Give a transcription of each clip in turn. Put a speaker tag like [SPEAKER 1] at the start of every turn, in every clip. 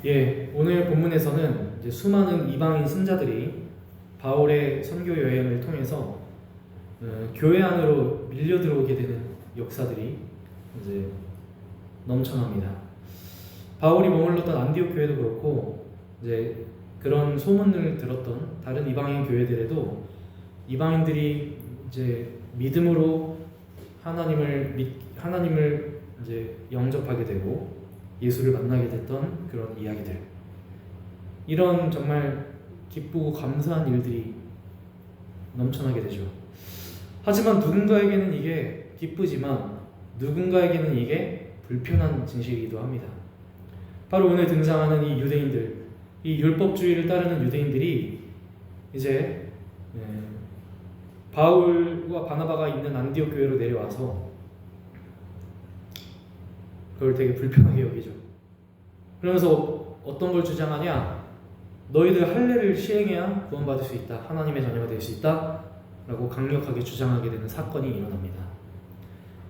[SPEAKER 1] 오늘 본문에서는 이제 수많은 이방인 신자들이 바울의 선교 여행을 통해서 교회 안으로 밀려 들어오게 되는 역사들이 이제 넘쳐납니다. 바울이 머물렀던 안디옥 교회도 그렇고 이제 그런 소문을 들었던 다른 이방인 교회들에도 이방인들이 이제 믿음으로 하나님을 이제 영접하게 되고 예수를 만나게 됐던 그런 이야기들, 이런 정말 기쁘고 감사한 일들이 넘쳐나게 되죠. 하지만 누군가에게는 이게 기쁘지만 누군가에게는 이게 불편한 진실이기도 합니다. 바로 오늘 등장하는 이 유대인들, 이 율법주의를 따르는 유대인들이 이제 바울과 바나바가 있는 안디옥 교회로 내려와서 그걸 되게 불편하게 여기죠. 그러면서 어떤 걸 주장하냐? 너희들 할례를 시행해야 구원받을 수 있다, 하나님의 자녀가 될 수 있다 라고 강력하게 주장하게 되는 사건이 일어납니다.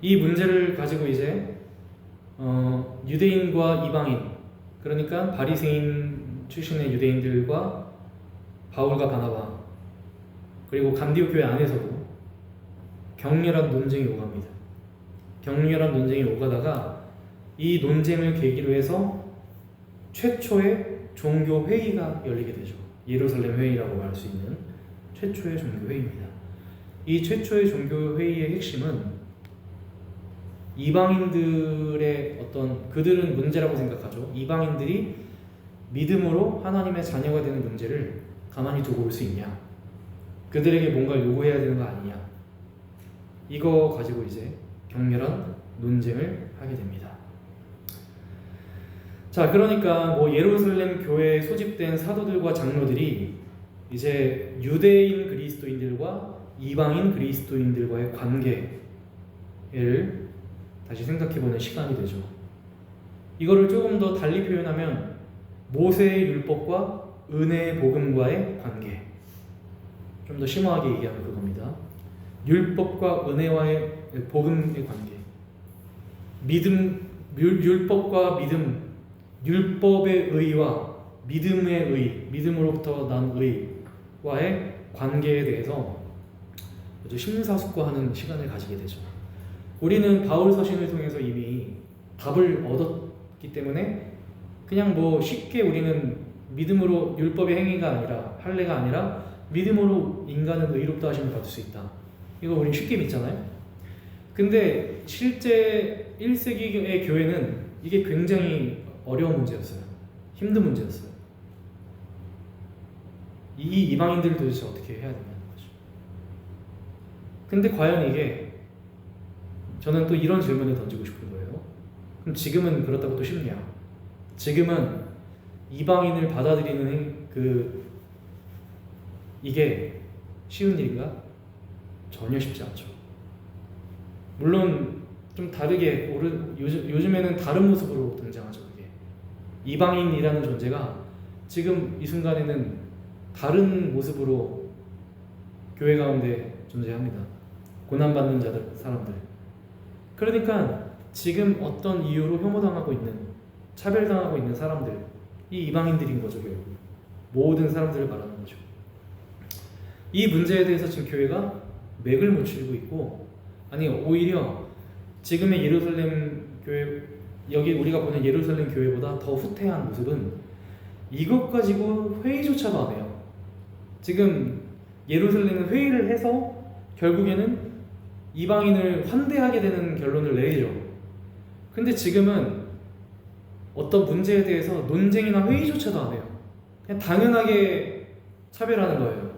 [SPEAKER 1] 이 문제를 가지고 이제 유대인과 이방인, 그러니까 바리새인 출신의 유대인들과 바울과 바나바, 그리고 간디옥 교회 안에서도 격렬한 논쟁이 오갑니다. 격렬한 논쟁이 오가다가 이 논쟁을 계기로 해서 최초의 종교 회의가 열리게 되죠. 예루살렘 회의라고 말할 수 있는 최초의 종교 회의입니다. 이 최초의 종교 회의의 핵심은 이방인들의 어떤, 그들은 문제라고 생각하죠. 이방인들이 믿음으로 하나님의 자녀가 되는 문제를 가만히 두고 올 수 있냐, 그들에게 뭔가를 요구해야 되는 거 아니냐, 이거 가지고 이제 격렬한 논쟁을 하게 됩니다. 자, 그러니까 예루살렘 교회에 소집된 사도들과 장로들이 이제 유대인 그리스도인들과 이방인 그리스도인들과의 관계를 다시 생각해보는 시간이 되죠. 이거를 조금 더 달리 표현하면 모세의 율법과 은혜의 복음과의 관계, 좀 더 심오하게 얘기하면 그겁니다. 율법과 은혜와의 복음의 관계, 율법과 믿음, 율법의 의와 믿음의 의, 믿음으로부터 난 의와의 관계에 대해서 아주 심사숙고하는 시간을 가지게 되죠. 우리는 바울 서신을 통해서 이미 답을 얻었기 때문에 그냥 쉽게 우리는 믿음으로 율법의 행위가 아니라, 할례가 아니라 믿음으로 인간은 의롭다 하심을 받을 수 있다, 이거 우리는 쉽게 믿잖아요. 근데 실제 1세기의 교회는 이게 굉장히 어려운 문제였어요. 힘든 문제였어요. 이 이방인들을 도대체 어떻게 해야 되냐는 거죠. 근데 과연 이게, 저는 또 이런 질문을 던지고 싶은 거예요. 그럼 지금은 그렇다고 또 쉽냐? 지금은 이방인을 받아들이는 이게 쉬운 일인가? 전혀 쉽지 않죠. 물론 좀 다르게, 요즘에는 다른 모습으로 등장하죠. 그게 이방인이라는 존재가 지금 이 순간에는 다른 모습으로 교회 가운데 존재합니다. 고난받는 사람들. 그러니까 지금 어떤 이유로 혐오당하고 있는, 차별당하고 있는 사람들, 이 이방인들인 거죠. 결국 모든 사람들을 말하는 거죠. 이 문제에 대해서 지금 교회가 맥을 못 추고 있고, 아니 오히려 지금의 예루살렘 교회, 여기 우리가 보는 예루살렘 교회보다 더 후퇴한 모습은 이것 가지고 회의조차도 안 해요. 지금 예루살렘은 회의를 해서 결국에는 이방인을 환대하게 되는 결론을 내리죠. 근데 지금은 어떤 문제에 대해서 논쟁이나 회의조차도 안 해요. 그냥 당연하게 차별하는 거예요.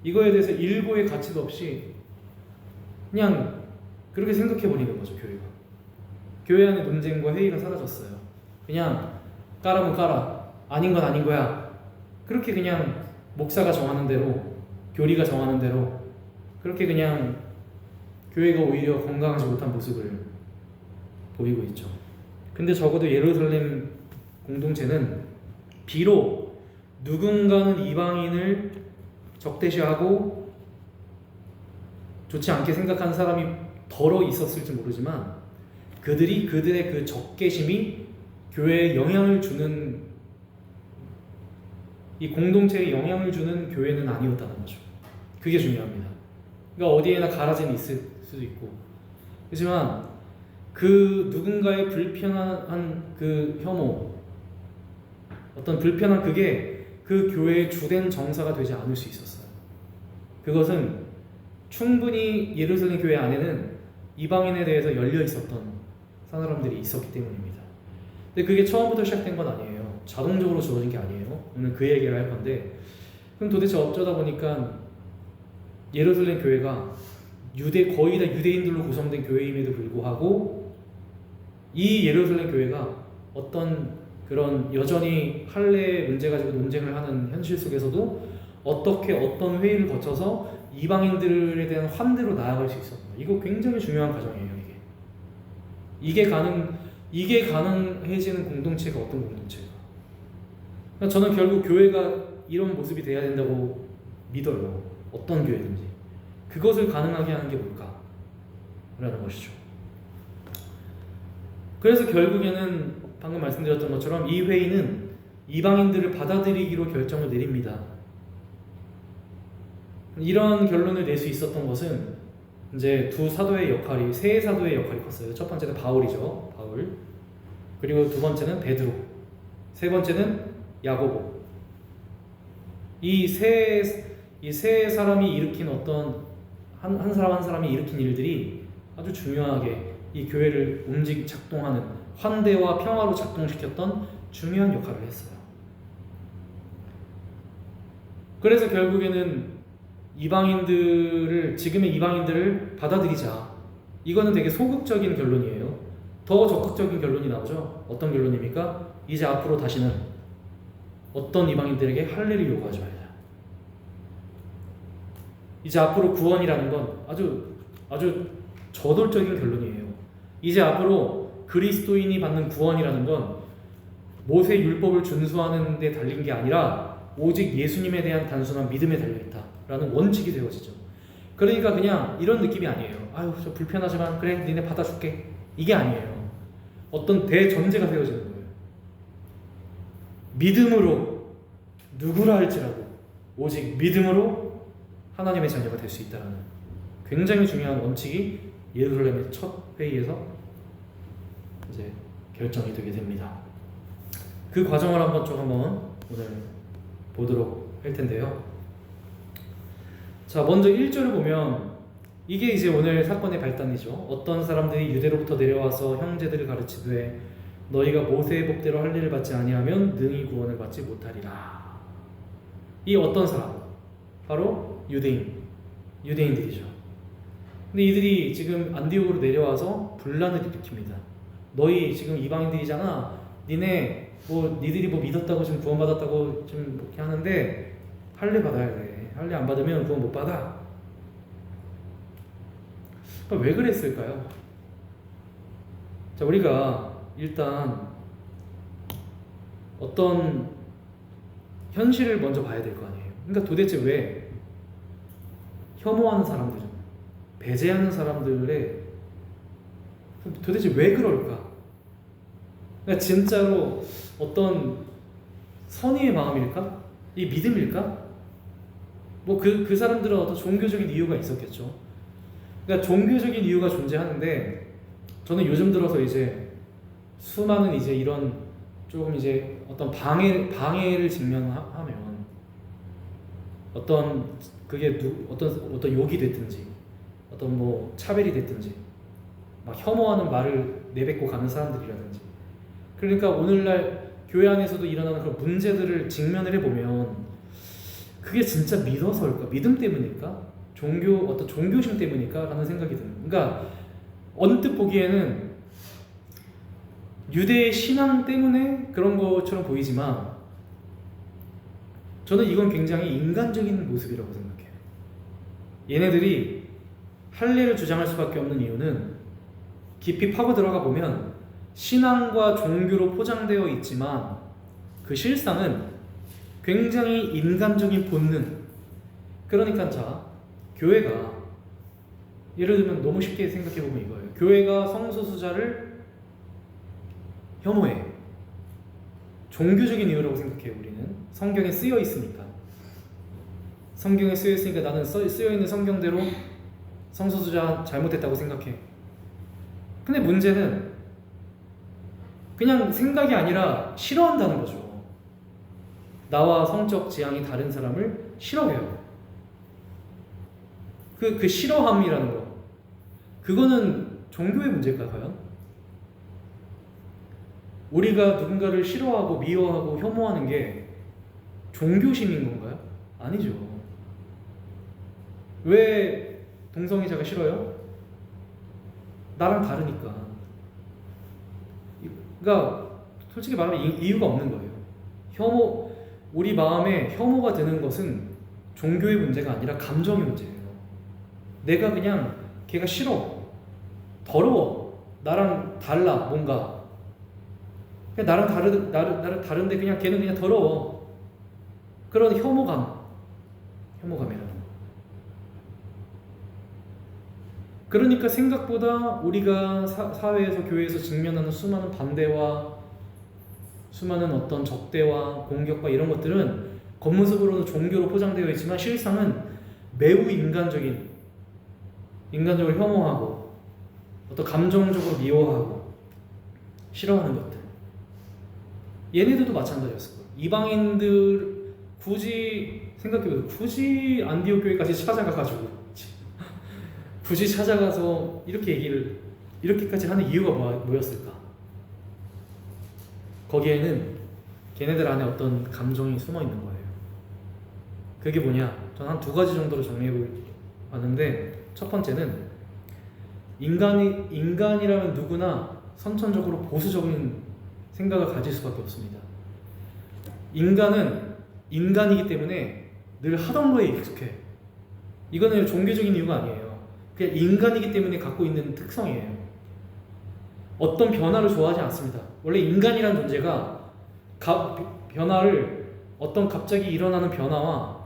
[SPEAKER 1] 이거에 대해서 일고의 가치도 없이 그냥 그렇게 생각해버리는 거죠. 교회 안에 논쟁과 회의가 사라졌어요. 그냥 까라면 까라, 아닌 건 아닌 거야, 그렇게 그냥 목사가 정하는 대로, 교리가 정하는 대로 그렇게 그냥 교회가 오히려 건강하지 못한 모습을 보이고 있죠. 근데 적어도 예루살렘 공동체는 비록 누군가는 이방인을 적대시하고 좋지 않게 생각하는 사람이 덜어 있었을지 모르지만 그들의 그 적개심이 교회에 영향을 주는 이 공동체에 영향을 주는 교회는 아니었다는 거죠. 그게 중요합니다. 그러니까 어디에나 가라지는 있을 수도 있고, 그렇지만 그 누군가의 불편한 그 혐오, 어떤 불편한 그게 그 교회의 주된 정사가 되지 않을 수 있었어요. 그것은 충분히 예루살렘 교회 안에는 이방인에 대해서 열려 있었던 사람들이 있었기 때문입니다. 근데 그게 처음부터 시작된 건 아니에요. 자동적으로 주어진 게 아니에요. 오늘 그 얘기를 할 건데, 그럼 도대체 어쩌다 보니까 예루살렘 교회가 거의 다 유대인들로 구성된 교회임에도 불구하고 이 예루살렘 교회가 어떤 그런 여전히 할례 문제 가지고 논쟁을 하는 현실 속에서도 어떻게 어떤 회의를 거쳐서 이방인들에 대한 환대로 나아갈 수 있었나. 이거 굉장히 중요한 과정이에요. 이게 가능해지는 공동체가 어떤 공동체가. 그러니까 저는 결국 교회가 이런 모습이 돼야 된다고 믿어요. 어떤 교회든지. 그것을 가능하게 하는 게 뭘까? 라는 것이죠. 그래서 결국에는 방금 말씀드렸던 것처럼 이 회의는 이방인들을 받아들이기로 결정을 내립니다. 이런 결론을 낼 수 있었던 것은 이제 세 사도의 역할이 컸어요. 첫 번째는 바울이죠. 바울. 그리고 두 번째는 베드로. 세 번째는 야고보. 이 세 사람이 일으킨 어떤 한 사람 한 사람이 일으킨 일들이 아주 중요하게 이 교회를 작동하는 환대와 평화로 작동시켰던 중요한 역할을 했어요. 그래서 결국에는 지금의 이방인들을 받아들이자. 이거는 되게 소극적인 결론이에요. 더 적극적인 결론이 나오죠. 어떤 결론입니까? 이제 앞으로 다시는 어떤 이방인들에게 할례를 요구하지 말자. 이제 앞으로 구원이라는 건 아주 저돌적인 결론이에요. 이제 앞으로 그리스도인이 받는 구원이라는 건 모세 율법을 준수하는 데 달린 게 아니라 오직 예수님에 대한 단순한 믿음에 달려있다라는 원칙이 되어지죠. 그러니까 그냥 이런 느낌이 아니에요. 아유, 저 불편하지만 그래, 니네 받아줄게. 이게 아니에요. 어떤 대전제가 세워지는 거예요. 믿음으로 누구라 할지라도 오직 믿음으로 하나님의 자녀가 될 수 있다는 굉장히 중요한 원칙이 예루살렘의 첫 회의에서 이제 결정이 되게 됩니다. 그 과정을 한번 오늘 보도록 할 텐데요. 자, 먼저 1절을 보면 이게 이제 오늘 사건의 발단이죠. 어떤 사람들이 유대로부터 내려와서 형제들을 가르치되 너희가 모세의 법대로 할례를 받지 아니하면 능히 구원을 받지 못하리라. 이 어떤 사람? 바로 유대인들이죠. 근데 이들이 지금 안디옥으로 내려와서 분란을 일으킵니다. 너희 지금 이방인들이잖아. 니들이 믿었다고 지금 구원받았다고 지금 이렇게 하는데 할례 받아야 돼. 할례 안 받으면 구원 못 받아. 그러니까 왜 그랬을까요? 자, 우리가 일단 어떤 현실을 먼저 봐야 될 거 아니에요. 그러니까 도대체 왜 혐오하는 사람들, 배제하는 사람들의 도대체 왜 그럴까? 그러니까 진짜로 어떤 선의의 마음일까? 이 믿음일까? 그 사람들은 어떤 종교적인 이유가 있었겠죠. 그러니까 종교적인 이유가 존재하는데 저는 요즘 들어서 이제 수많은 이제 이런 조금 이제 어떤 방해를 직면하면 그게 어떤 욕이 됐든지 어떤 차별이 됐든지 막 혐오하는 말을 내뱉고 가는 사람들이라든지, 그러니까 오늘날 교회 안에서도 일어나는 그런 문제들을 직면을 해보면 그게 진짜 믿어서일까? 믿음 때문일까? 어떤 종교심 때문일까? 라는 생각이 듭니다. 그러니까 언뜻 보기에는 유대의 신앙 때문에 그런 것처럼 보이지만 저는 이건 굉장히 인간적인 모습이라고 생각해요. 얘네들이 할례를 주장할 수밖에 없는 이유는 깊이 파고 들어가 보면 신앙과 종교로 포장되어 있지만 그 실상은 굉장히 인간적인 본능. 그러니까 교회가 예를 들면 너무 쉽게 생각해 보면 이거예요. 교회가 성소수자를 혐오해. 종교적인 이유라고 생각해요. 우리는 성경에 쓰여 있으니까. 성경에 쓰여 있으니까 나는 쓰여 있는 성경대로 성소수자 잘못했다고 생각해. 근데 문제는 그냥 생각이 아니라 싫어한다는 거죠. 나와 성적 지향이 다른 사람을 싫어해요. 그 싫어함이라는 거, 그거는 종교의 문제일까 과연? 우리가 누군가를 싫어하고 미워하고 혐오하는 게 종교심인 건가요? 아니죠. 왜 동성애자가 싫어요? 나랑 다르니까. 그러니까 솔직히 말하면 이유가 없는 거예요. 우리 마음에 혐오가 드는 것은 종교의 문제가 아니라 감정의 문제예요. 내가 그냥 걔가 싫어, 더러워, 나랑 달라, 뭔가 그냥 나랑 다른데 그냥 걔는 그냥 더러워. 그런 혐오감이라는 거. 그러니까 생각보다 우리가 사회에서, 교회에서 직면하는 수많은 반대와 수많은 어떤 적대와 공격과 이런 것들은 겉모습으로는 종교로 포장되어 있지만 실상은 매우 인간적으로 혐오하고 어떤 감정적으로 미워하고 싫어하는 것들. 얘네들도 마찬가지였을 거예요. 이방인들 굳이 생각해보세요. 굳이 안디옥 교회까지 찾아가가지고 굳이 찾아가서 이렇게까지 하는 이유가 뭐였을까? 거기에는 걔네들 안에 어떤 감정이 숨어 있는 거예요. 그게 뭐냐? 저는 한 2가지 정도로 정리해봤는데, 첫 번째는 인간이라면 누구나 선천적으로 보수적인 생각을 가질 수밖에 없습니다. 인간은 인간이기 때문에 늘 하던 거에 익숙해. 이거는 종교적인 이유가 아니에요. 그냥 인간이기 때문에 갖고 있는 특성이에요. 어떤 변화를 좋아하지 않습니다. 원래 인간이란 존재가 변화를, 어떤 갑자기 일어나는 변화와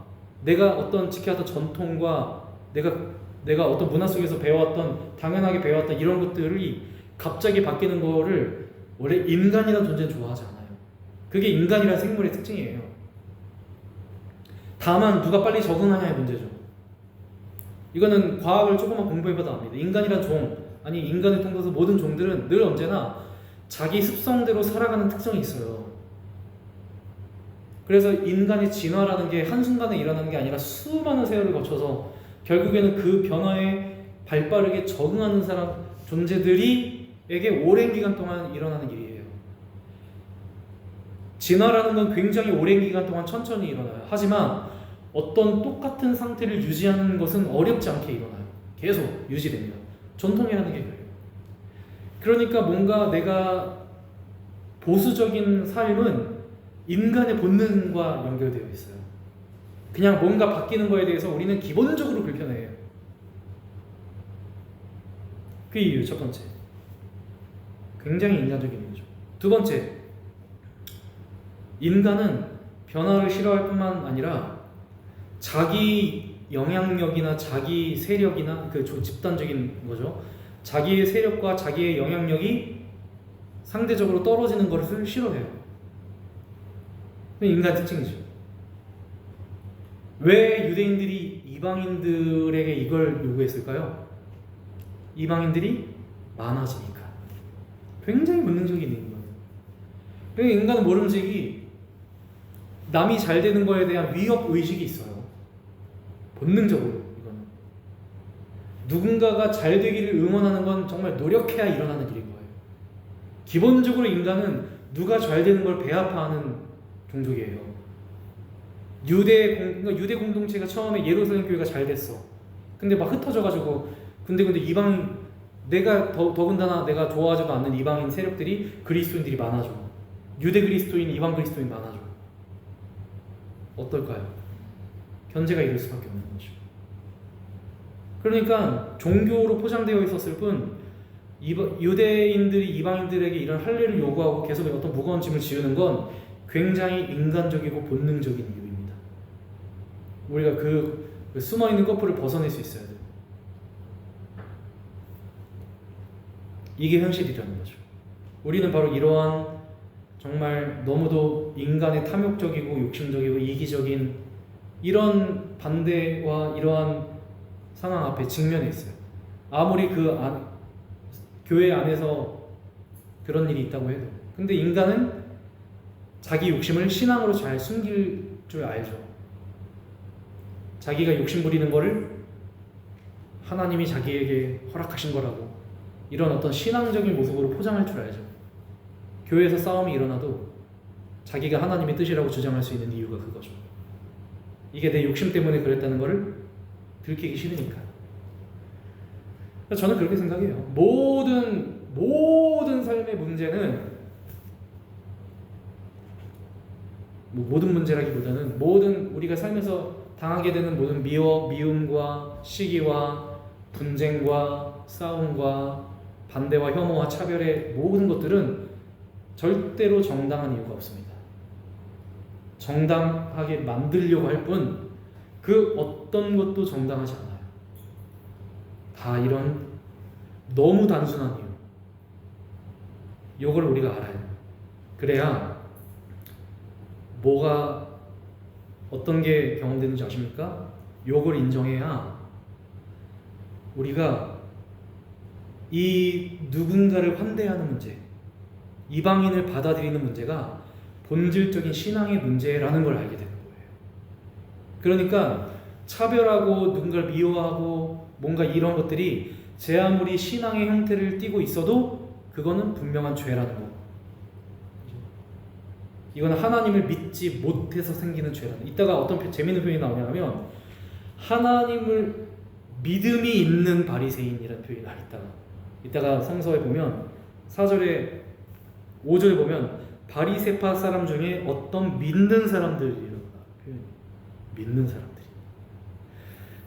[SPEAKER 1] 내가 어떤 지켜왔던 전통과 내가 어떤 문화 속에서 배워왔던, 당연하게 배워왔던 이런 것들이 갑자기 바뀌는 거를 원래 인간이란 존재는 좋아하지 않아요. 그게 인간이란 생물의 특징이에요. 다만 누가 빨리 적응하냐의 문제죠. 이거는 과학을 조금만 공부해봐도 압니다. 인간이란 인간을 통해서 모든 종들은 늘 언제나 자기 습성대로 살아가는 특성이 있어요. 그래서 인간의 진화라는 게 한순간에 일어나는 게 아니라 수많은 세월을 거쳐서 결국에는 그 변화에 발빠르게 적응하는 존재들에게 오랜 기간 동안 일어나는 일이에요. 진화라는 건 굉장히 오랜 기간 동안 천천히 일어나요. 하지만 어떤 똑같은 상태를 유지하는 것은 어렵지 않게 일어나요. 계속 유지됩니다. 전통이라는 게 그래요. 그러니까 뭔가 내가 보수적인 삶은 인간의 본능과 연결되어 있어요. 그냥 뭔가 바뀌는 거에 대해서 우리는 기본적으로 불편해해요. 그 이유 첫 번째. 굉장히 인간적인 이유죠. 두 번째. 인간은 변화를 싫어할 뿐만 아니라 자기 영향력이나 자기 세력이나 집단적인 거죠. 자기의 세력과 자기의 영향력이 상대적으로 떨어지는 것을 싫어해요. 인간 특징이죠. 왜 유대인들이 이방인들에게 이걸 요구했을까요? 이방인들이 많아지니까. 굉장히 본능적인 이유인 거예요. 그러니까 인간은 모름지기 남이 잘 되는 거에 대한 위협 의식이 있어요. 본능적으로. 이거는 누군가가 잘 되기를 응원하는 건 정말 노력해야 일어나는 일인 거예요. 기본적으로 인간은 누가 잘 되는 걸 배아파하는 종족이에요. 유대 공동체가 처음에 예루살렘 교회가 잘 됐어. 근데 막 흩어져가지고 근데 더군다나 내가 좋아하지도 않는 이방인 세력들이, 그리스도인들이 많아져. 유대 그리스도인, 이방 그리스도인 많아져. 어떨까요? 견제가 이룰 수밖에 없는 거죠. 그러니까 종교로 포장되어 있었을 뿐 유대인들이 이방인들에게 이런 할례를 요구하고 계속 어떤 무거운 짐을 지우는 건 굉장히 인간적이고 본능적인 이유입니다. 우리가 그 숨어있는 거풀을 벗어낼 수 있어야 돼요. 이게 현실이라는 거죠. 우리는 바로 이러한 정말 너무도 인간의 탐욕적이고 욕심적이고 이기적인 이런 반대와 이러한 상황 앞에 직면해 있어요. 아무리 교회 안에서 그런 일이 있다고 해도. 근데 인간은 자기 욕심을 신앙으로 잘 숨길 줄 알죠. 자기가 욕심 부리는 거를 하나님이 자기에게 허락하신 거라고 이런 어떤 신앙적인 모습으로 포장할 줄 알죠. 교회에서 싸움이 일어나도 자기가 하나님의 뜻이라고 주장할 수 있는 이유가 그거죠. 이게 내 욕심 때문에 그랬다는 거를 들키기 싫으니까. 저는 그렇게 생각해요. 모든 삶의 문제는 모든 문제라기보다는 모든 우리가 살면서 당하게 되는 모든 미움과 시기와 분쟁과 싸움과 반대와 혐오와 차별의 모든 것들은 절대로 정당한 이유가 없습니다. 정당하게 만들려고 할 뿐 그 어떤 것도 정당하지 않아요. 다 이런 너무 단순한 이유. 이걸 우리가 알아요. 그래야 뭐가 어떤 게 경험되는지 아십니까? 요걸 인정해야 우리가 이 누군가를 환대하는 문제, 이방인을 받아들이는 문제가 본질적인 신앙의 문제라는 걸 알게 되는 거예요. 그러니까 차별하고 누군가를 미워하고 뭔가 이런 것들이 제 아무리 신앙의 형태를 띠고 있어도 그거는 분명한 죄라는 거. 이거는 하나님을 믿지 못해서 생기는 죄라는. 이따가 어떤 재밌는 표현이 나오냐면 하나님을 믿음이 있는 바리새인이라는 표현이 이따가 성서에 보면 4절에 5절에 보면 바리새파 사람 중에 어떤 믿는 사람들이라고 표현이. 믿는 사람들이.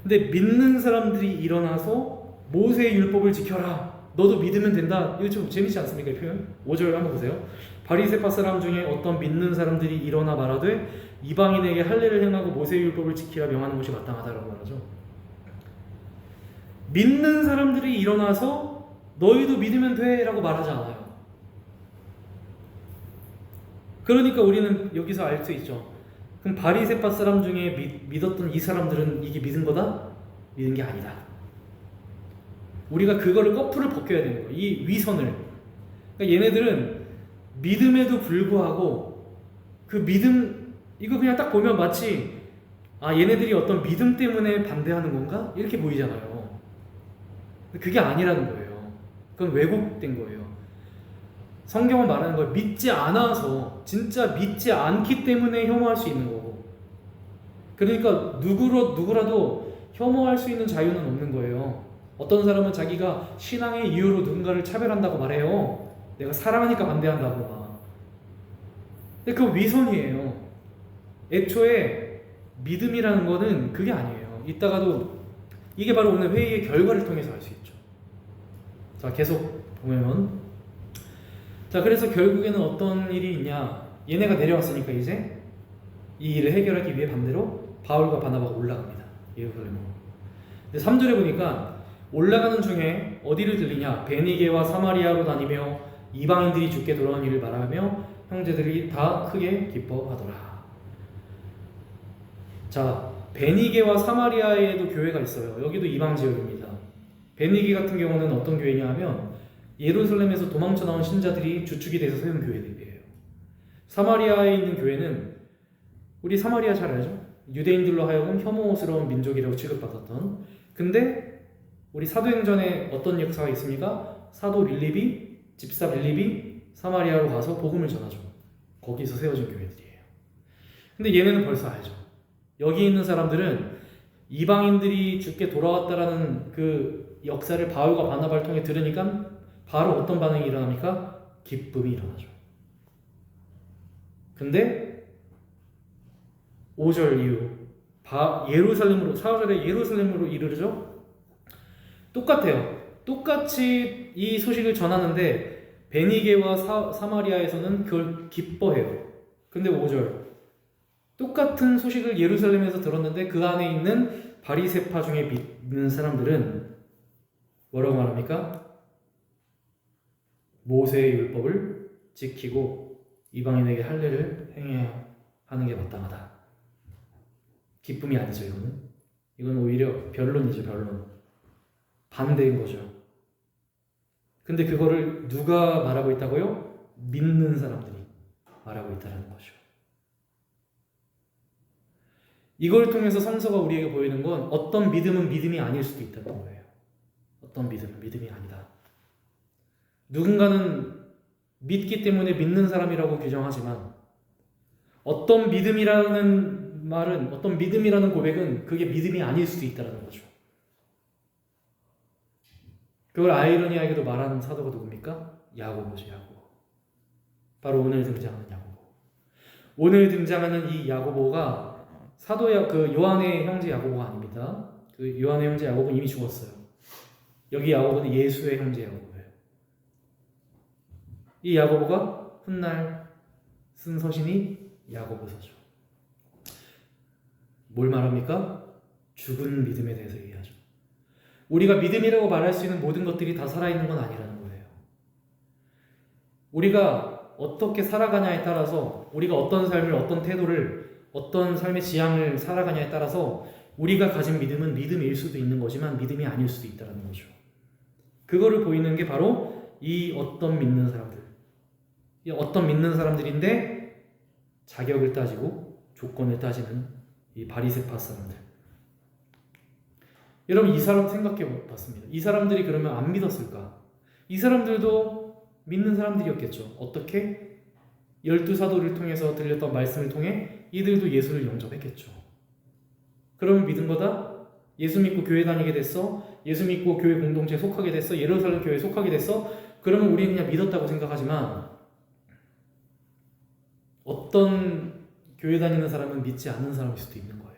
[SPEAKER 1] 근데 믿는 사람들이 일어나서 모세의 율법을 지켜라. 너도 믿으면 된다. 이거 좀 재밌지 않습니까? 이 표현? 5절 한번 보세요. 바리새파 사람 중에 어떤 믿는 사람들이 일어나 말하되 이방인에게 할례를 행하고 모세의 율법을 지키라 명하는 것이 마땅하다라고 말하죠. 믿는 사람들이 일어나서 너희도 믿으면 돼 라고 말하지 않아요. 그러니까 우리는 여기서 알 수 있죠. 그럼 바리새파 사람 중에 믿었던 이 사람들은 이게 믿은 거다? 믿은 게 아니다. 우리가 그거를 거꾸로 벗겨야 되는 거예요. 이 위선을. 그러니까 얘네들은 믿음에도 불구하고 그 믿음, 이거 그냥 딱 보면 마치 얘네들이 어떤 믿음 때문에 반대하는 건가? 이렇게 보이잖아요. 그게 아니라는 거예요. 그건 왜곡된 거예요. 성경은 말하는 걸 믿지 않아서, 진짜 믿지 않기 때문에 혐오할 수 있는 거고. 그러니까 누구라도 혐오할 수 있는 자유는 없는 거예요. 어떤 사람은 자기가 신앙의 이유로 누군가를 차별한다고 말해요. 내가 사랑하니까 반대한다고. 근데 그건 위선이에요. 애초에 믿음이라는 거는 그게 아니에요. 이따가도 이게 바로 오늘 회의의 결과를 통해서 알 수 있죠. 자, 계속 보면, 자, 그래서 결국에는 어떤 일이 있냐. 얘네가 내려왔으니까 이제 이 일을 해결하기 위해 반대로 바울과 바나바가 올라갑니다. 예루살렘으로. 근데 3절에 보니까 올라가는 중에 어디를 들리냐. 베니게와 사마리아로 다니며 이방인들이 주께 돌아온 일을 말하며 형제들이 다 크게 기뻐하더라. 자, 베니게와 사마리아에도 교회가 있어요. 여기도 이방 지역입니다. 베니게 같은 경우는 어떤 교회냐 하면 예루살렘에서 도망쳐 나온 신자들이 주축이 돼서 세운 교회들이에요. 사마리아에 있는 교회는 우리 사마리아 잘 알죠? 유대인들로 하여금 혐오스러운 민족이라고 취급받았던. 근데 우리 사도행전에 어떤 역사가 있습니까? 사도 빌립이, 집사 빌립이 사마리아로 가서 복음을 전하죠. 거기서 세워진 교회들이에요. 근데 얘네는 벌써 알죠. 여기 있는 사람들은 이방인들이 주께 돌아왔다라는 그 역사를 바울과 바나바를 통해 들으니까 바로 어떤 반응이 일어납니까? 기쁨이 일어나죠. 근데 5절 이후 예루살렘으로, 4절에 예루살렘으로 이르르죠. 똑같아요. 똑같이 이 소식을 전하는데 베니게와 사마리아에서는 그걸 기뻐해요. 근데 5절 똑같은 소식을 예루살렘에서 들었는데 그 안에 있는 바리새파 중에 믿는 사람들은 뭐라고 말합니까? 모세의 율법을 지키고 이방인에게 할례를 행해야 하는 게 마땅하다. 기쁨이 아니죠, 이거는. 이건 오히려 변론이죠, 변론. 반대인 거죠. 근데 그거를 누가 말하고 있다고요? 믿는 사람들이 말하고 있다는 거죠. 이걸 통해서 성서가 우리에게 보이는 건 어떤 믿음은 믿음이 아닐 수도 있다는 거예요. 어떤 믿음은 믿음이 아니다. 누군가는 믿기 때문에 믿는 사람이라고 규정하지만 어떤 믿음이라는 말은, 어떤 믿음이라는 고백은 그게 믿음이 아닐 수도 있다는 거죠. 그걸 아이러니하게도 말하는 사도가 누굽니까? 야고보죠, 야고보. 바로 오늘 등장하는 야고보. 오늘 등장하는 이 야고보가 그 요한의 형제 야고보가 아닙니다. 그 요한의 형제 야고보는 이미 죽었어요. 여기 야고보는 예수의 형제 야고보예요. 이 야고보가 훗날 쓴 서신이 야고보서죠. 뭘 말합니까? 죽은 믿음에 대해서 얘기하죠. 우리가 믿음이라고 말할 수 있는 모든 것들이 다 살아있는 건 아니라는 거예요. 우리가 어떻게 살아가냐에 따라서, 우리가 어떤 삶을, 어떤 태도를, 어떤 삶의 지향을 살아가냐에 따라서 우리가 가진 믿음은 믿음일 수도 있는 거지만 믿음이 아닐 수도 있다는 거죠. 그거를 보이는 게 바로 이 어떤 믿는 사람들. 이 어떤 믿는 사람들인데 자격을 따지고 조건을 따지는 이 바리새파 사람들. 여러분, 이 사람 생각해 봤습니다. 이 사람들이 그러면 안 믿었을까? 이 사람들도 믿는 사람들이었겠죠. 어떻게? 12사도를 통해서 들렸던 말씀을 통해 이들도 예수를 영접했겠죠. 그러면 믿은 거다? 예수 믿고 교회 다니게 됐어? 예수 믿고 교회 공동체에 속하게 됐어? 예루살렘 교회에 속하게 됐어? 그러면 우리 그냥 믿었다고 생각하지만 어떤 교회 다니는 사람은 믿지 않는 사람일 수도 있는 거예요.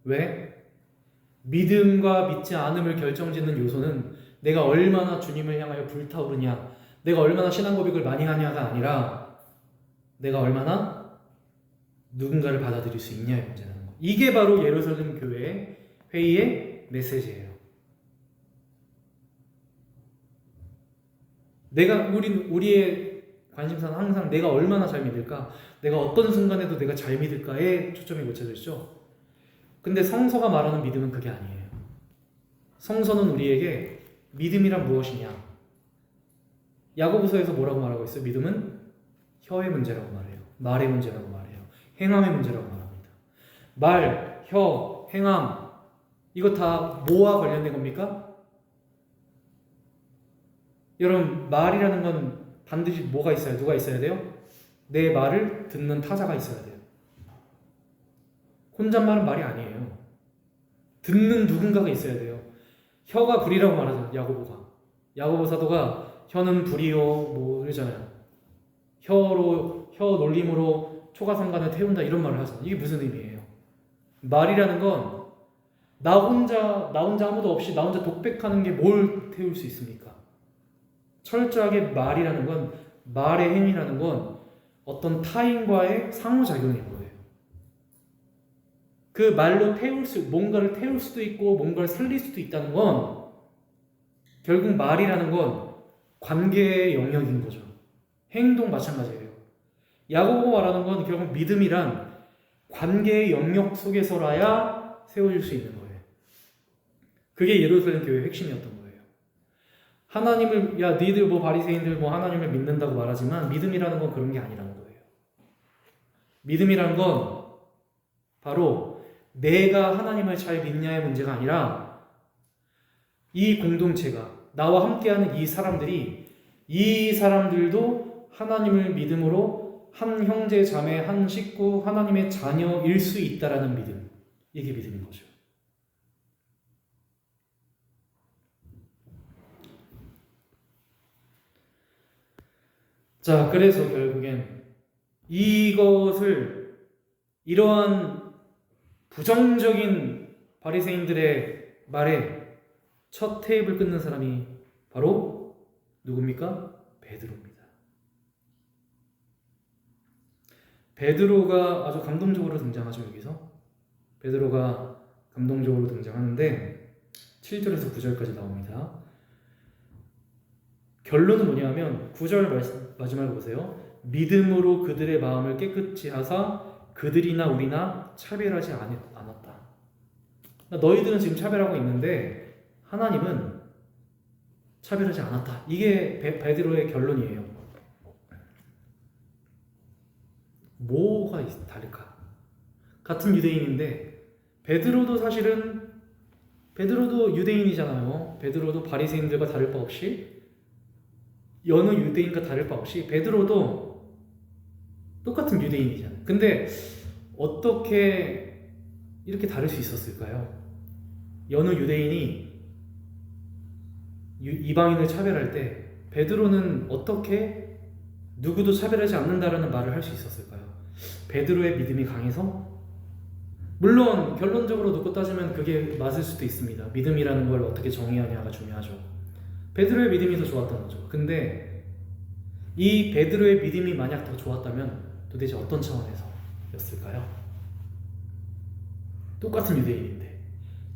[SPEAKER 1] 왜? 믿음과 믿지 않음을 결정짓는 요소는 내가 얼마나 주님을 향하여 불타오르냐, 내가 얼마나 신앙 고백을 많이 하냐가 아니라 내가 얼마나 누군가를 받아들일 수 있냐의 문제라는 거. 이게 바로 예루살렘 교회 회의의 메시지예요. 우리의 관심사는 항상 내가 얼마나 잘 믿을까, 내가 어떤 순간에도 내가 잘 믿을까에 초점이 맞춰져 있죠. 근데 성서가 말하는 믿음은 그게 아니에요. 성서는 우리에게 믿음이란 무엇이냐, 야고보서에서 뭐라고 말하고 있어요? 믿음은 혀의 문제라고 말해요. 말의 문제라고 말해요. 행함의 문제라고 말합니다. 말, 혀, 행함, 이거 다 뭐와 관련된 겁니까? 여러분, 말이라는 건 반드시 뭐가 있어요? 누가 있어야 돼요? 내 말을 듣는 타자가 있어야 돼요. 혼잣말은 말이 아니에요. 듣는 누군가가 있어야 돼요. 혀가 불이라고 말하죠, 야고보가. 야고보 사도가 혀는 불이요 뭐 이러잖아요. 혀 놀림으로 초가상간을 태운다 이런 말을 하잖아요. 이게 무슨 의미예요? 말이라는 건 나 혼자 아무도 없이 나 혼자 독백하는 게 뭘 태울 수 있습니까? 철저하게 말이라는 건, 말의 행위라는 건 어떤 타인과의 상호작용인 거예요. 그 말로 뭔가를 태울 수도 있고 뭔가를 살릴 수도 있다는 건 결국 말이라는 건 관계의 영역인 거죠. 행동 마찬가지예요. 야고보 말하는 건 결국 믿음이란 관계의 영역 속에서라야 세워질 수 있는 거예요. 그게 예루살렘 교회의 핵심이었던 거예요. 하나님을, 야 니들 뭐 바리새인들 뭐 하나님을 믿는다고 말하지만 믿음이라는 건 그런 게 아니라는 거예요. 믿음이라는 건 바로 내가 하나님을 잘 믿냐의 문제가 아니라 이 공동체가, 나와 함께하는 이 사람들도 하나님을 믿음으로 한 형제 자매 한 식구 하나님의 자녀일 수 있다라는 믿음, 이게 믿음인 거죠. 자, 그래서 결국엔 이러한 부정적인 바리새인들의 말에 첫 테이블 끊는 사람이 바로 누굽니까? 베드로입니다. 베드로가 아주 감동적으로 등장하죠. 여기서 베드로가 감동적으로 등장하는데 7절에서 9절까지 나옵니다. 결론은 뭐냐면 9절 마지막에 보세요. 믿음으로 그들의 마음을 깨끗이 하사 그들이나 우리나 차별하지 않았다. 너희들은 지금 차별하고 있는데 하나님은 차별하지 않았다. 이게 베드로의 결론이에요. 뭐가 다를까? 같은 유대인인데 베드로도 유대인이잖아요. 베드로도 바리새인들과 다를 바 없이 여느 유대인과 다를 바 없이 베드로도 똑같은 유대인이잖아요. 근데 어떻게 이렇게 다를 수 있었을까요? 여느 유대인이 이방인을 차별할 때 베드로는 어떻게 누구도 차별하지 않는다라는 말을 할 수 있었을까요? 베드로의 믿음이 강해서? 물론 결론적으로 놓고 따지면 그게 맞을 수도 있습니다. 믿음이라는 걸 어떻게 정의하냐가 중요하죠. 베드로의 믿음이 더 좋았던 거죠. 근데 이 베드로의 믿음이 만약 더 좋았다면 도대체 어떤 차원에서였을까요? 똑같은 유대인인데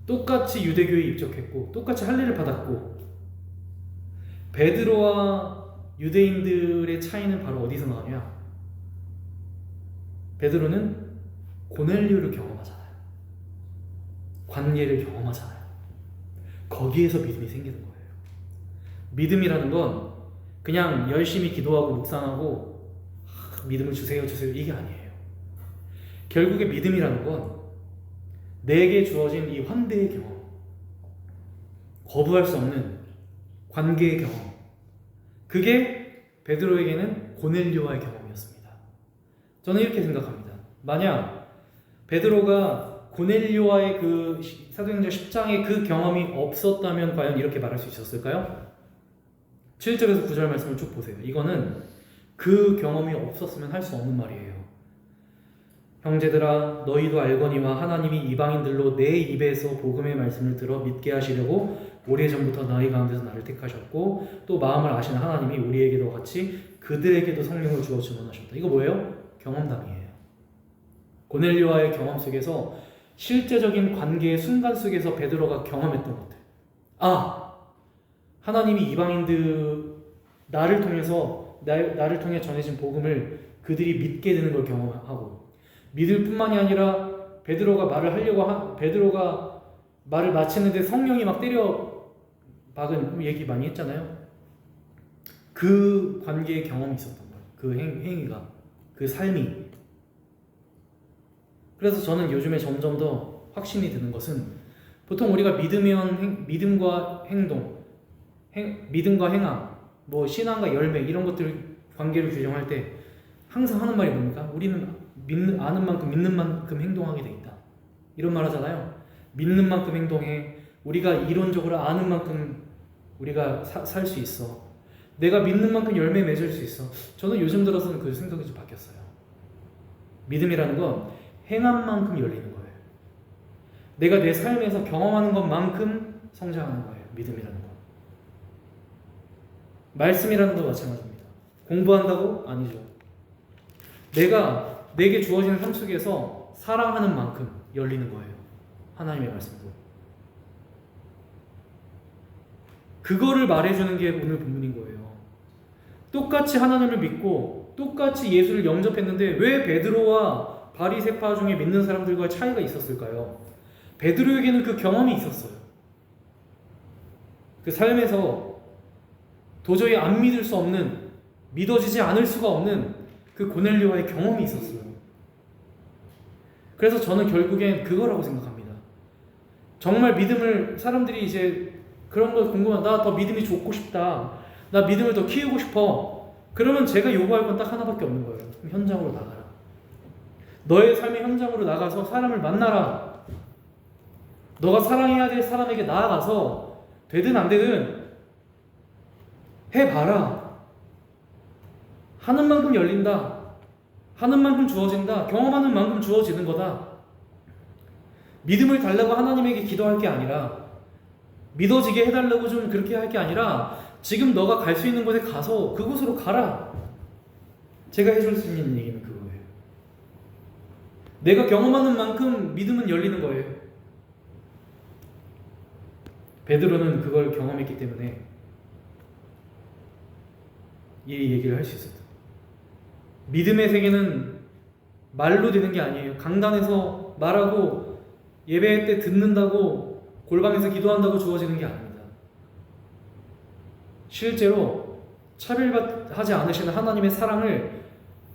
[SPEAKER 1] 똑같이 유대교에 입적했고 똑같이 할례를 받았고 베드로와 유대인들의 차이는 바로 어디서 나오냐? 베드로는 고넬료를 경험하잖아요. 관계를 경험하잖아요. 거기에서 믿음이 생기는 거예요. 믿음이라는 건 그냥 열심히 기도하고 묵상하고 믿음을 주세요 이게 아니에요. 결국에 믿음이라는 건 내게 주어진 이 환대의 경험, 거부할 수 없는 관계의 경험, 그게 베드로에게는 고넬료와의 경험이었습니다. 저는 이렇게 생각합니다. 만약 베드로가 고넬료와의 그 사도행전 10장의 그 경험이 없었다면 과연 이렇게 말할 수 있었을까요? 7절에서 9절 말씀을 쭉 보세요. 이거는 그 경험이 없었으면 할 수 없는 말이에요. 형제들아 너희도 알거니와 하나님이 이방인들로 내 입에서 복음의 말씀을 들어 믿게 하시려고 오래전부터 너희 가운데서 나를 택하셨고 또 마음을 아시는 하나님이 우리에게도 같이 그들에게도 성령을 주어 증언하셨다. 이거 뭐예요? 경험담이에요. 고넬료와의 경험 속에서 실제적인 관계의 순간 속에서 베드로가 경험했던 것들. 하나님이 이방인들 나를 통해 전해진 복음을 그들이 믿게 되는 걸 경험하고 믿을 뿐만이 아니라 베드로가 말을 마치는데 성령이 막 때려 박은 얘기 많이 했잖아요. 그 관계의 경험이 있었던 거예요. 그 행위가, 그 삶이. 그래서 저는 요즘에 점점 더 확신이 드는 것은 보통 우리가 믿음과 행동, 믿음과 행함, 뭐 신앙과 열매 이런 것들 관계를 규정할 때 항상 하는 말이 뭡니까? 우리는 아는 만큼 믿는 만큼 행동하게 돼 있다. 이런 말 하잖아요. 믿는 만큼 행동해. 우리가 이론적으로 아는 만큼 우리가 살 수 있어. 내가 믿는 만큼 열매 맺을 수 있어. 저는 요즘 들어서는 그 생각이 좀 바뀌었어요. 믿음이라는 건 행한 만큼 열리는 거예요. 내가 내 삶에서 경험하는 것만큼 성장하는 거예요. 믿음이라는 건. 말씀이라는 것도 마찬가지입니다. 공부한다고? 아니죠. 내게 주어진 삶 속에서 사랑하는 만큼 열리는 거예요. 하나님의 말씀도. 그거를 말해주는 게 오늘 본문인 거예요. 똑같이 하나님을 믿고 똑같이 예수를 영접했는데 왜 베드로와 바리새파 중에 믿는 사람들과 차이가 있었을까요? 베드로에게는 그 경험이 있었어요. 그 삶에서 도저히 안 믿을 수 없는, 믿어지지 않을 수가 없는 그 고넬료와의 경험이 있었어요. 그래서 저는 결국엔 그거라고 생각합니다. 정말 믿음을 사람들이 이제 그런 거 궁금한, 나 더 믿음이 좋고 싶다, 나 믿음을 더 키우고 싶어. 그러면 제가 요구할 건 딱 하나밖에 없는 거예요. 현장으로 나가라. 너의 삶의 현장으로 나가서 사람을 만나라. 너가 사랑해야 될 사람에게 나아가서 되든 안 되든 해봐라. 하는 만큼 열린다. 하는 만큼 주어진다. 경험하는 만큼 주어지는 거다. 믿음을 달라고 하나님에게 기도할 게 아니라, 믿어지게 해달라고 좀 그렇게 할 게 아니라, 지금 너가 갈 수 있는 곳에 가서 그곳으로 가라. 제가 해줄 수 있는 얘기는 그거예요. 내가 경험하는 만큼 믿음은 열리는 거예요. 베드로는 그걸 경험했기 때문에 이 얘기를 할 수 있었다. 믿음의 세계는 말로 되는 게 아니에요. 강단에서 말하고 예배 때 듣는다고 골방에서 기도한다고 주어지는 게 아닙니다. 실제로 차별하지 않으시는 하나님의 사랑을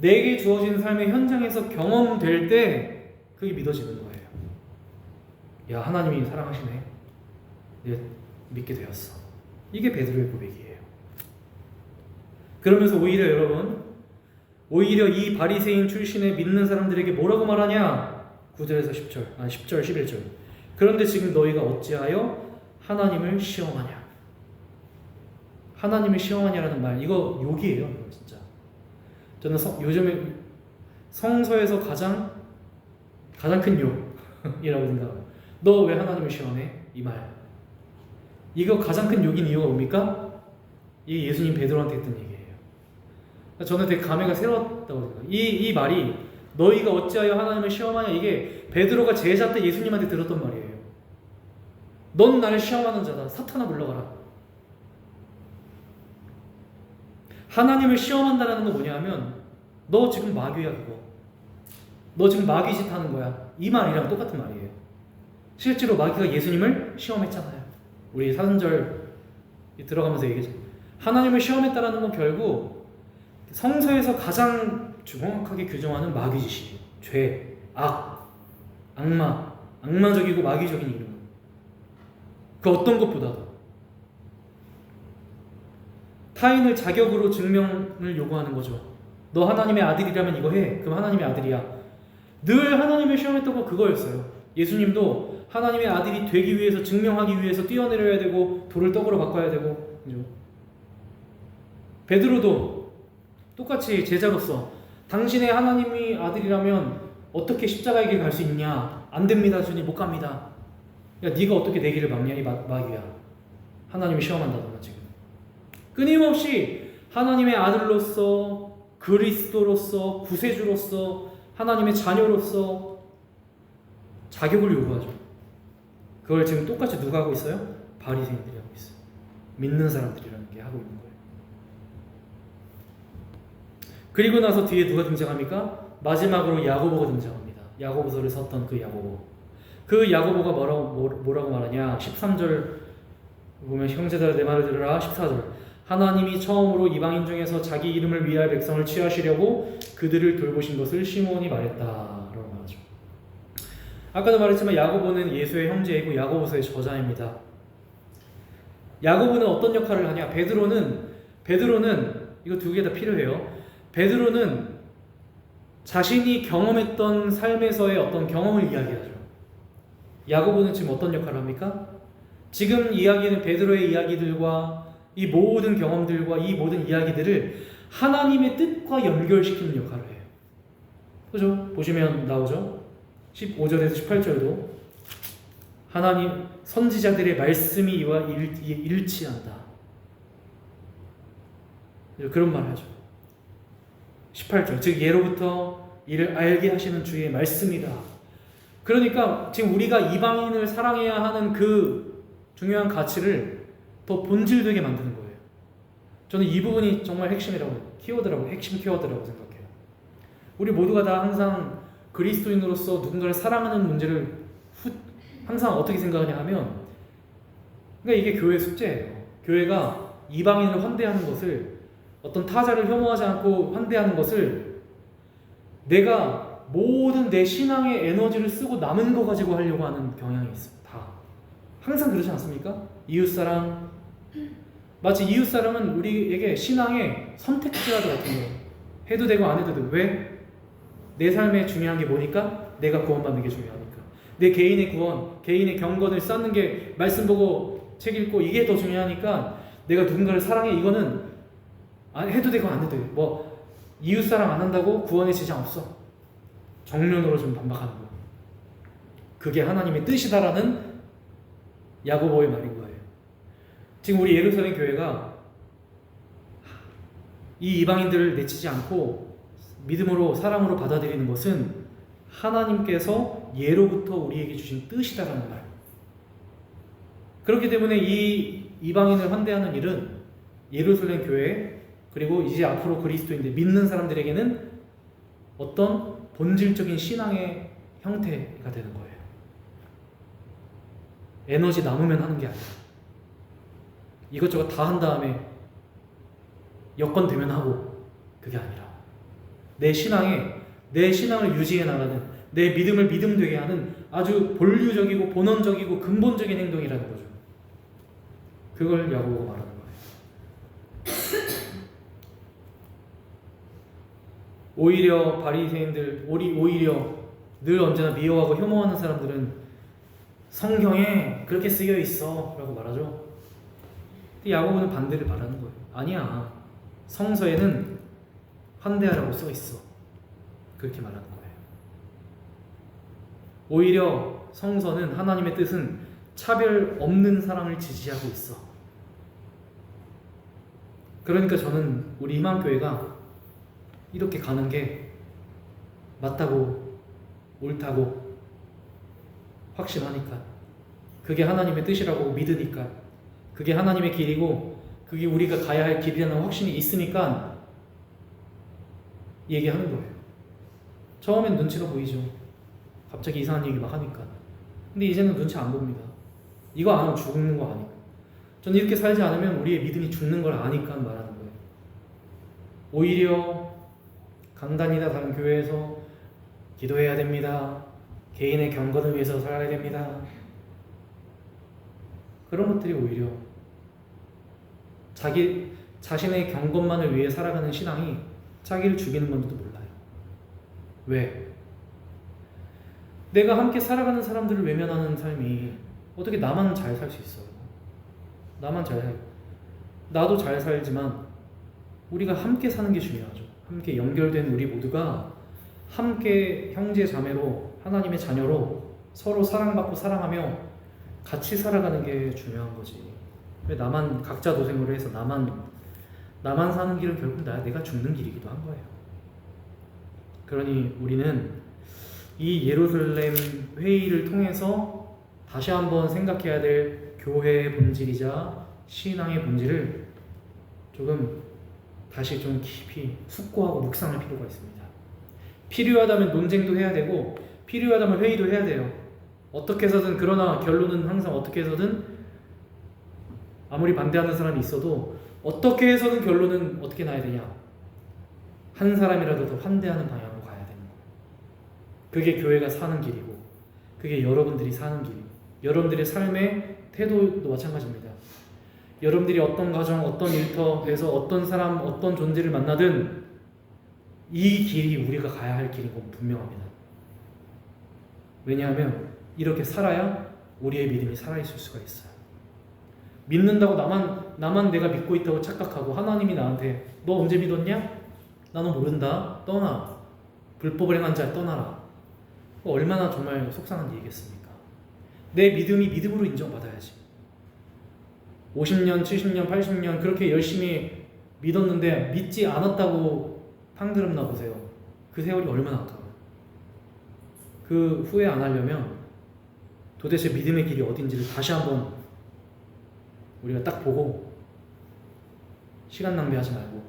[SPEAKER 1] 내게 주어지는 삶의 현장에서 경험될 때 그게 믿어지는 거예요. 야, 하나님이 사랑하시네. 내가 믿게 되었어. 이게 베드로의 고백이에요. 그러면서 오히려 여러분, 오히려 이 바리새인 출신의 믿는 사람들에게 뭐라고 말하냐? 9절에서 10절, 10절, 11절. 그런데 지금 너희가 어찌하여 하나님을 시험하냐? 하나님을 시험하냐라는 말, 이거 욕이에요. 이거 진짜. 저는 요즘에 성서에서 가장 큰 욕이라고 생각해요. 너 왜 하나님을 시험해? 이 말. 이거 가장 큰 욕인 이유가 뭡니까? 이게 예수님 베드로한테 했던 얘기예요. 저는 되게 감회가 새로웠다고 생각해요. 이 말이 너희가 어찌하여 하나님을 시험하냐, 이게 베드로가 제자 때 예수님한테 들었던 말이에요. 넌 나를 시험하는 자다. 사탄아 물러가라. 하나님을 시험한다는 건 뭐냐면 너 지금 마귀야 그거. 너 지금 마귀짓 하는 거야. 이 말이랑 똑같은 말이에요. 실제로 마귀가 예수님을 시험했잖아요. 우리 사순절 들어가면서 얘기했죠. 하나님을 시험했다라는 건 결국 성서에서 가장 정확하게 규정하는 마귀짓이에요. 죄, 악, 악마적이고 마귀적인 이름. 그 어떤 것보다도 타인을 자격으로 증명을 요구하는 거죠. 너 하나님의 아들이라면 이거 해. 그럼 하나님의 아들이야. 늘 하나님을 시험했던 건 그거였어요. 예수님도 하나님의 아들이 되기 위해서, 증명하기 위해서 뛰어내려야 되고 돌을 떡으로 바꿔야 되고. 그죠? 베드로도 똑같이 제자로서 당신의 하나님이 아들이라면 어떻게 십자가의 길 갈 수 있냐? 안 됩니다 주님, 못 갑니다. 야, 네가 어떻게 내 길을 막냐 이 마귀야. 하나님이 시험한다더라 지금. 끊임없이 하나님의 아들로서, 그리스도로서, 구세주로서, 하나님의 자녀로서 자격을 요구하죠. 그걸 지금 똑같이 누가 하고 있어요? 바리새인들이 하고 있어요. 믿는 사람들이라는 게 하고 있는 거예요. 그리고 나서 뒤에 누가 등장합니까? 마지막으로 야고보가 등장합니다. 야고보서를 썼던 그 야고보. 그 야고보가 뭐라고 말하냐? 13절 보면 형제들아 내 말을 들으라. 14절 하나님이 처음으로 이방인 중에서 자기 이름을 위하여 백성을 취하시려고 그들을 돌보신 것을 시몬이 말했다 라고 말하죠. 아까도 말했지만 야고보는 예수의 형제이고 야고보서의 저자입니다. 야고보는 어떤 역할을 하냐? 베드로는 이거 두 개 다 필요해요. 베드로는 자신이 경험했던 삶에서의 어떤 경험을 이야기하죠. 야고보는 지금 어떤 역할을 합니까? 지금 이야기는 베드로의 이야기들과 이 모든 경험들과 이 모든 이야기들을 하나님의 뜻과 연결시키는 역할을 해요. 그죠? 보시면 나오죠? 15절에서 18절도 하나님 선지자들의 말씀이 이와 일치한다. 그런 말을 하죠. 18절 즉 예로부터 이를 알게 하시는 주의 말씀이다. 그러니까 지금 우리가 이방인을 사랑해야 하는 그 중요한 가치를 더 본질되게 만드는 거예요. 저는 이 부분이 정말 핵심이라고, 핵심 키워드라고 생각해요. 우리 모두가 다 항상 그리스도인으로서 누군가를 사랑하는 문제를 항상 어떻게 생각하냐 하면, 그러니까 이게 교회 숙제예요. 교회가 이방인을 환대하는 것을, 어떤 타자를 혐오하지 않고 환대하는 것을 내가 모든 내 신앙의 에너지를 쓰고 남은 거 가지고 하려고 하는 경향이 있어요. 다. 항상 그렇지 않습니까? 이웃사랑. 마치 이웃사랑은 우리에게 신앙의 선택지와도 같은 거예요. 해도 되고 안 해도 되고. 왜? 내 삶에 중요한 게 뭐니까? 내가 구원받는 게 중요하니까. 내 개인의 구원, 개인의 경건을 쌓는 게 말씀 보고 책 읽고 이게 더 중요하니까 내가 누군가를 사랑해. 이거는 해도 되고 안 해도 되고. 뭐 이웃사랑 안 한다고 구원에 지장 없어. 정면으로 좀 반박하는 거예요. 그게 하나님의 뜻이다라는 야고보의 말인 거예요. 지금 우리 예루살렘 교회가 이 이방인들을 내치지 않고 믿음으로 사랑으로 받아들이는 것은 하나님께서 예로부터 우리에게 주신 뜻이다라는 말. 그렇기 때문에 이 이방인을 환대하는 일은 예루살렘 교회에 그리고 이제 앞으로 그리스도인들 믿는 사람들에게는 어떤 본질적인 신앙의 형태가 되는 거예요. 에너지 남으면 하는 게 아니라 이것저것 다 한 다음에 여건 되면 하고, 그게 아니라 내 신앙을 유지해 나가는, 내 믿음을 믿음되게 하는 아주 본류적이고 본원적이고 근본적인 행동이라는 거죠. 그걸 야고보가 말하는 거예요. 오히려 바리새인들, 오히려 늘 언제나 미워하고 혐오하는 사람들은 성경에 그렇게 쓰여 있어 라고 말하죠. 근데 야고보는 반대를 말하는 거예요. 아니야, 성서에는 환대하라고 써 있어. 그렇게 말하는 거예요. 오히려 성서는, 하나님의 뜻은 차별 없는 사랑을 지지하고 있어. 그러니까 저는 우리 희망교회가 이렇게 가는 게 맞다고, 옳다고 확신하니까, 그게 하나님의 뜻이라고 믿으니까, 그게 하나님의 길이고 그게 우리가 가야 할 길이라는 확신이 있으니까 얘기하는 거예요. 처음엔 눈치가 보이죠. 갑자기 이상한 얘기 막 하니까. 근데 이제는 눈치 안 봅니다. 이거 안 하면 죽는 거 아니까. 저는 이렇게 살지 않으면 우리의 믿음이 죽는 걸 아니까 말하는 거예요. 오히려 강단이나 다른 교회에서 기도해야 됩니다. 개인의 경건을 위해서 살아야 됩니다. 그런 것들이 오히려 자신의 경건만을 위해 살아가는 신앙이 자기를 죽이는 건지도 몰라요. 왜? 내가 함께 살아가는 사람들을 외면하는 삶이 어떻게 나만 잘 살 수 있어요? 나도 잘 살지만 우리가 함께 사는 게 중요하죠. 함께 연결된 우리 모두가 함께 형제 자매로, 하나님의 자녀로 서로 사랑받고 사랑하며 같이 살아가는 게 중요한 거지. 왜 나만 각자 도생으로 해서 나만 사는 길은 결국 내가 죽는 길이기도 한 거예요. 그러니 우리는 이 예루살렘 회의를 통해서 다시 한번 생각해야 될 교회의 본질이자 신앙의 본질을 조금 다시 좀 깊이 숙고하고 묵상할 필요가 있습니다. 필요하다면 논쟁도 해야 되고 필요하다면 회의도 해야 돼요. 어떻게 해서든, 그러나 결론은 항상 어떻게 해서든, 아무리 반대하는 사람이 있어도 어떻게 해서든 결론은 어떻게 나야 되냐? 한 사람이라도 더 환대하는 방향으로 가야 되는 거예요. 그게 교회가 사는 길이고, 그게 여러분들이 사는 길이고, 여러분들의 삶의 태도도 마찬가지입니다. 여러분들이 어떤 가정, 어떤 일터에서 어떤 사람, 어떤 존재를 만나든 이 길이 우리가 가야 할 길인 건 분명합니다. 왜냐하면 이렇게 살아야 우리의 믿음이 살아있을 수가 있어요. 믿는다고 나만 내가 믿고 있다고 착각하고 하나님이 나한테 너 언제 믿었냐? 나는 모른다. 떠나. 불법을 행한 자 떠나라. 얼마나 정말 속상한 얘기겠습니까? 내 믿음이 믿음으로 인정받아야지. 50년, 70년, 80년 그렇게 열심히 믿었는데 믿지 않았다고 판결나 보세요. 그 세월이 얼마나 아까워요. 그 후회 안 하려면 도대체 믿음의 길이 어딘지를 다시 한번 우리가 딱 보고 시간 낭비하지 말고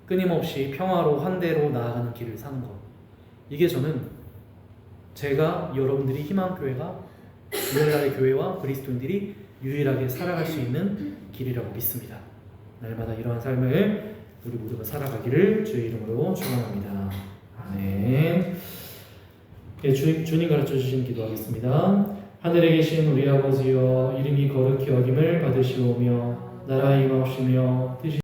[SPEAKER 1] 끊임없이 평화로 환대로 나아가는 길을 사는 것. 이게 저는 제가, 여러분들이, 희망교회가, 오늘날의 교회와 그리스도인들이 유일하게 살아갈 수 있는 길이라고 믿습니다. 날마다 이러한 삶을 우리 모두가 살아가기를 주의 이름으로 축원합니다. 아멘. 예, 주님 가르쳐 주신 기도하겠습니다. 하늘에 계신 우리 아버지여, 이름이 거룩히 여김을 받으시오며 나라의 임하옵시며 뜻이